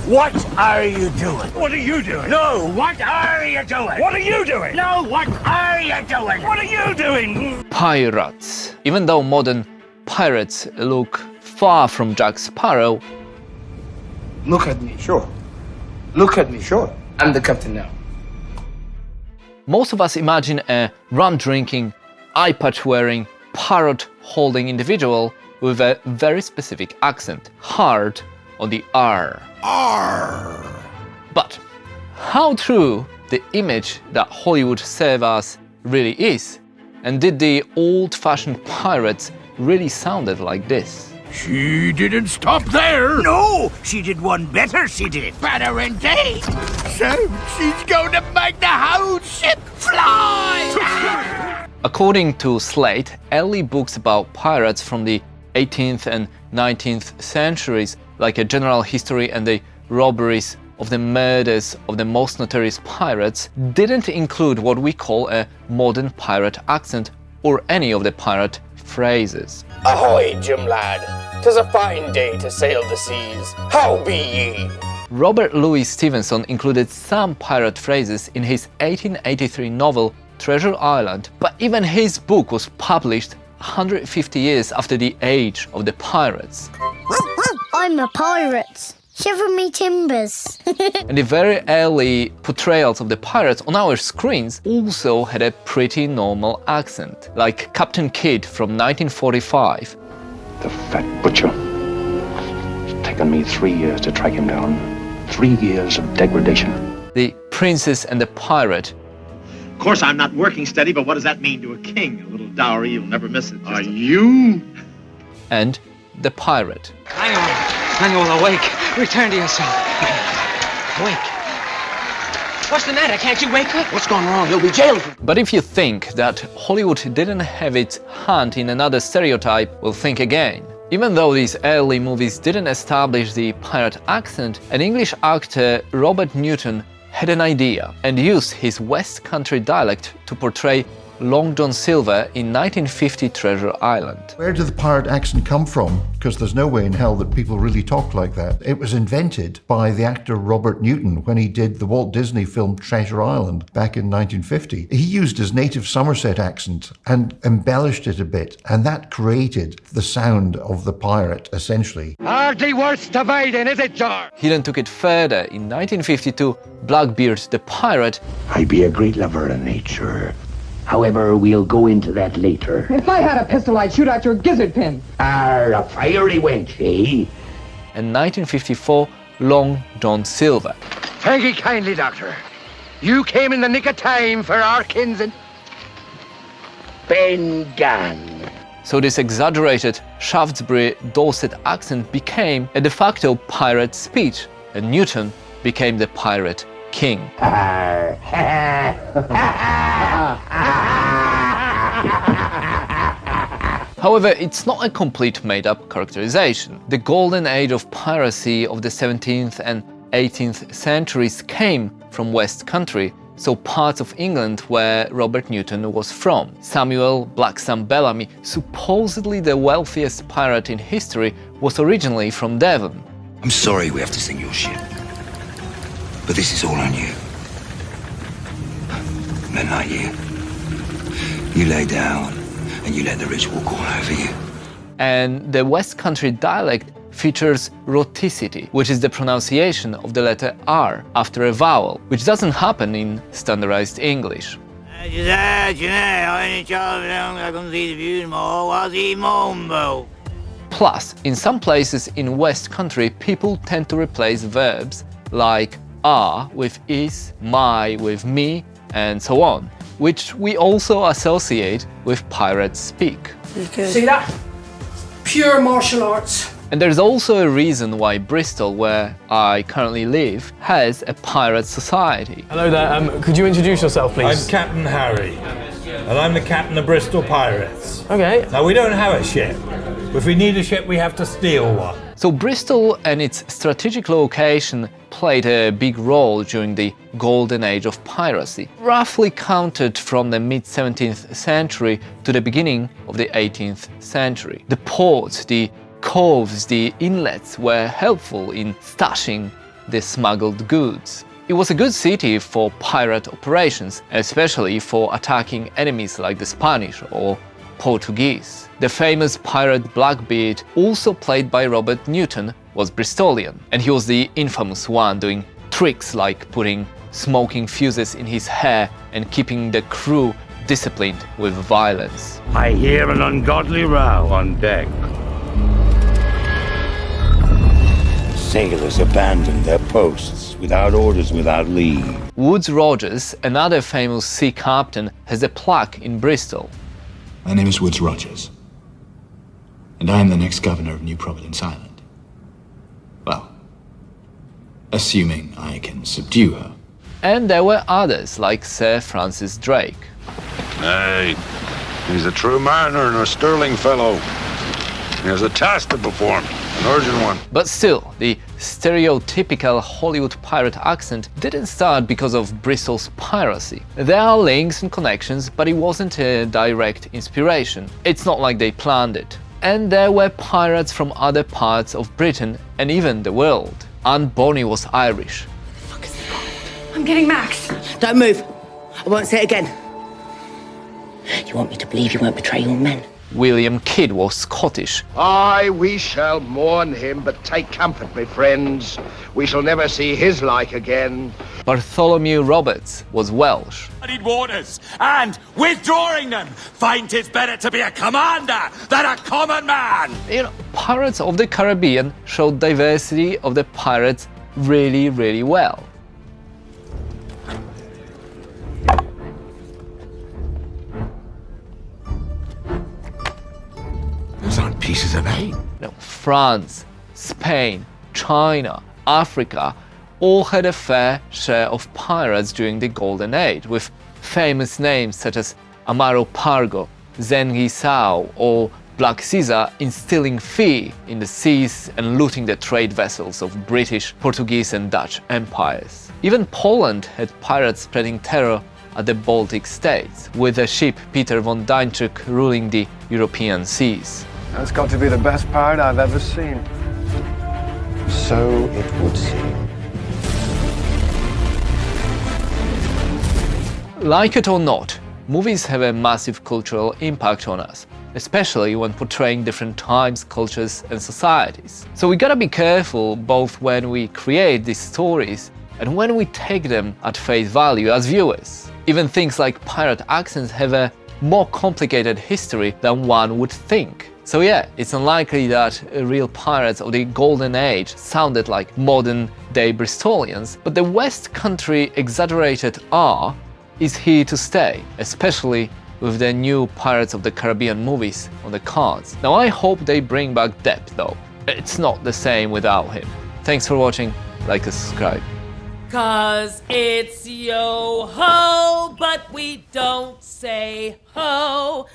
What are you doing? What are you doing? No, what are you doing? What are you doing? No, what are you doing? What are you doing? Pirates. Even though modern pirates look far from Jack Sparrow, Look at me. Sure. Look at me. Sure. I'm the captain now. most of us imagine a rum-drinking, eye-patch-wearing, parrot-holding individual with a very specific accent, hard on the R. Arrr. But how true the image that Hollywood serves us really is? And did the old-fashioned pirates really sounded like this? She didn't stop there. No, she did one better, she did. Better indeed. So she's going to make the whole ship fly. According to Slate, early books about pirates from the 18th and 19th centuries, like A General History and the Robberies of the Murders of the Most Notorious Pirates, didn't include what we call a modern pirate accent or any of the pirate phrases. Ahoy, Jim lad. 'Tis a fine day to sail the seas. How be ye? Robert Louis Stevenson included some pirate phrases in his 1883 novel Treasure Island, but even his book was published 150 years after the age of the pirates. I'm a pirate. Shiver me timbers. And the very early portrayals of the pirates on our screens also had a pretty normal accent, like Captain Kidd from 1945. The fat butcher. It's taken me 3 years to track him down. 3 years of degradation. The Princess and the Pirate. Of course, I'm not working steady, but what does that mean to a king? A little dowry, you'll never miss it. Are you? And the Pirate. Hang on. Hang on, awake. Return to yourself. Awake. What's the matter? Can't you wake up? What's gone wrong? He'll be jailed. But if you think that Hollywood didn't have its hand in another stereotype, well, think again. Even though these early movies didn't establish the pirate accent, an English actor, Robert Newton, had an idea and used his West Country dialect to portray Long John Silver in 1950 Treasure Island. Where did the pirate accent come from? Because there's no way in hell that people really talk like that. It was invented by the actor Robert Newton when he did the Walt Disney film Treasure Island back in 1950. He used his native Somerset accent and embellished it a bit, and that created the sound of the pirate, essentially. Hardly worth dividing, is it, Jar? He then took it further. In 1952, Blackbeard the Pirate I be a great lover of nature. However, we'll go into that later. If I had a pistol, I'd shoot out your gizzard pin. Arr, a fiery wench, eh? and 1954, Long John Silver. Thank you kindly, Doctor. You came in the nick of time for our kinsman. Ben Gunn. So this exaggerated Shaftesbury Dorset accent became a de facto pirate speech, and Newton became the Pirate King. Arr. However, it's not a complete made-up characterization. The golden age of piracy of the 17th and 18th centuries came from West Country, so parts of England where Robert Newton was from. Samuel Black Sam Bellamy, supposedly the wealthiest pirate in history, was originally from Devon. I'm sorry we have to sink your ship, but this is all on you. Men like you. You lay down and you let the rich walk all over you. And the West Country dialect features rhoticity, which is the pronunciation of the letter R after a vowel, which doesn't happen in standardized English. Plus, in some places in West Country, people tend to replace verbs like are with is, my with me, and so on, which we also associate with pirate speak. See that? Pure martial arts. And there's also a reason why Bristol, where I currently live, has a pirate society. Hello there, could you introduce yourself, please? I'm Captain Harry, and I'm the captain of Bristol Pirates. Okay. Now, we don't have a ship. If we need a ship, we have to steal one. So Bristol and its strategic location played a big role during the golden age of piracy, roughly counted from the mid-17th century to the beginning of the 18th century. The ports, the coves, the inlets were helpful in stashing the smuggled goods. It was a good city for pirate operations, especially for attacking enemies like the Spanish or Portuguese. The famous pirate Blackbeard, also played by Robert Newton, was Bristolian, and he was the infamous one doing tricks like putting smoking fuses in his hair and keeping the crew disciplined with violence. I hear an ungodly row on deck. Sailors abandoned their posts without orders, without leave. Woodes Rogers, another famous sea captain, has a plaque in Bristol. My name is Woodes Rogers, and I am the next governor of New Providence Island. Well, assuming I can subdue her. And there were others like Sir Francis Drake. Nay, he's a true mariner and a sterling fellow. He has a task to perform, an urgent one. But still, the stereotypical Hollywood pirate accent didn't start because of Bristol's piracy. There are links and connections, but it wasn't a direct inspiration. It's not like they planned it. And there were pirates from other parts of Britain and even the world. Anne Bonny was Irish. I'm getting Max. Don't move. I won't say it again. You want me to believe you won't betray your men? William Kidd was Scottish. Aye, we shall mourn him, but take comfort, my friends. We shall never see his like again. Bartholomew Roberts was Welsh. Waters, and withdrawing them, find 'tis better to be a commander than a common man. You know, Pirates of the Caribbean showed diversity of the pirates really, really well. Those aren't pieces of eight. No, France, Spain, China, Africa all had a fair share of pirates during the Golden Age, with famous names such as Amaro Pargo, Zengi Sao, or Black Caesar instilling fear in the seas and looting the trade vessels of British, Portuguese and Dutch empires. Even Poland had pirates spreading terror at the Baltic states, with a ship Peter von Deintrich ruling the European seas. That's got to be the best pirate I've ever seen. So it would seem. Like it or not, movies have a massive cultural impact on us, especially when portraying different times, cultures and societies. So we gotta be careful both when we create these stories and when we take them at face value as viewers. Even things like pirate accents have a more complicated history than one would think. So yeah, it's unlikely that real pirates of the Golden Age sounded like modern-day Bristolians, but the West Country exaggerated R is here to stay, especially with the new Pirates of the Caribbean movies on the cards. Now I hope they bring back Depp though. It's not the same without him. Thanks for watching, like and subscribe. 'Cause it's yo-ho, but we don't say ho.